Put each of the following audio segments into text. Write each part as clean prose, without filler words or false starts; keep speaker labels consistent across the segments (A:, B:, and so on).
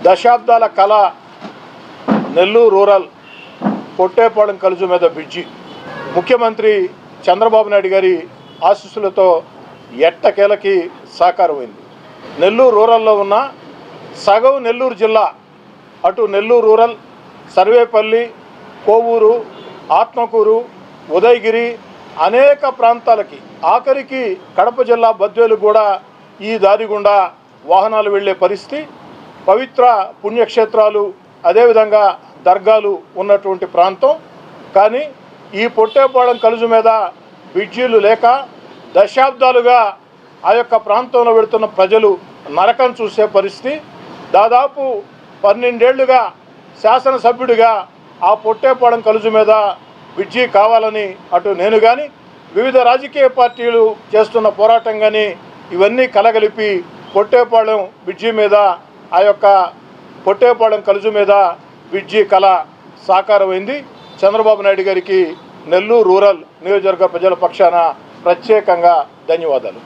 A: దశాబ్దాల కళ నెల్లూరు రూరల్ పొట్టేపాళెం కలుజు మీద బ్రిడ్జి ముఖ్యమంత్రి చంద్రబాబు నాయుడు గారి ఆశీస్సులతో ఎట్టకేలకి సాకారమైంది. నెల్లూరు రూరల్లో ఉన్న సగం నెల్లూరు జిల్లా, అటు నెల్లూరు రూరల్, సర్వేపల్లి, కోవూరు, ఆత్మకూరు, ఉదయగిరి అనేక ప్రాంతాలకి, ఆఖరికి కడప జిల్లా బద్వేలు కూడా ఈ దారి గుండా వాహనాలు వెళ్ళే పరిస్థితి. పవిత్ర పుణ్యక్షేత్రాలు, అదేవిధంగా దర్గాలు ఉన్నటువంటి ప్రాంతం. కానీ ఈ పొట్టేపాళెం కలుజు మీద బ్రిడ్జీలు లేక దశాబ్దాలుగా ఆ యొక్క ప్రాంతంలో వెళుతున్న ప్రజలు నరకం చూసే పరిస్థితి. దాదాపు 12 ఏళ్లుగా శాసనసభ్యుడిగా ఆ పొట్టేపాళెం కలుజు మీద బ్రిడ్జి కావాలని అటు నేను కానీ, వివిధ రాజకీయ పార్టీలు చేస్తున్న పోరాటం కానీ, ఇవన్నీ కలగలిపి పొట్టేపాళెం బ్రిడ్జి మీద, ఆ యొక్క పొట్టేపాళెం కలుజు మీద బ్రిడ్జి కళ సాకారమైంది. చంద్రబాబు నాయుడు గారికి నెల్లూరు రూరల్ నియోజకవర్గ ప్రజల పక్షాన ప్రత్యేకంగా ధన్యవాదాలు.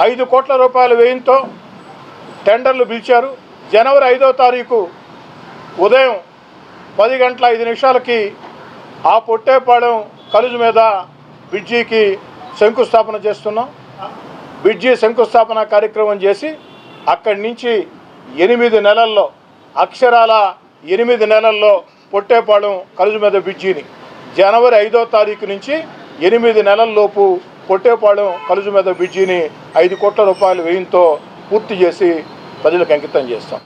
A: 5 కోట్ల రూపాయల వ్యయంతో టెండర్లు పిలిచారు. జనవరి 5వ తారీఖు ఉదయం 10 గంటల 5 నిమిషాలకి ఆ పొట్టేపాళెం కలుజు మీద బ్రిడ్జికి శంకుస్థాపన చేస్తున్నాం. బ్రిడ్జి శంకుస్థాపన కార్యక్రమం చేసి అక్కడి నుంచి 8 నెలల్లో, అక్షరాల 8 నెలల్లో పొట్టేపాళెం కలుజు మీద బ్రిడ్జిని జనవరి 5వ తారీఖు నుంచి 8 నెలల్లోపు పొట్టేపాళెం కలుజు మీద బ్రిడ్జిని 5 కోట్ల రూపాయల వ్యయంతో పూర్తి చేసి ప్రజలకు అంకితం చేస్తాం.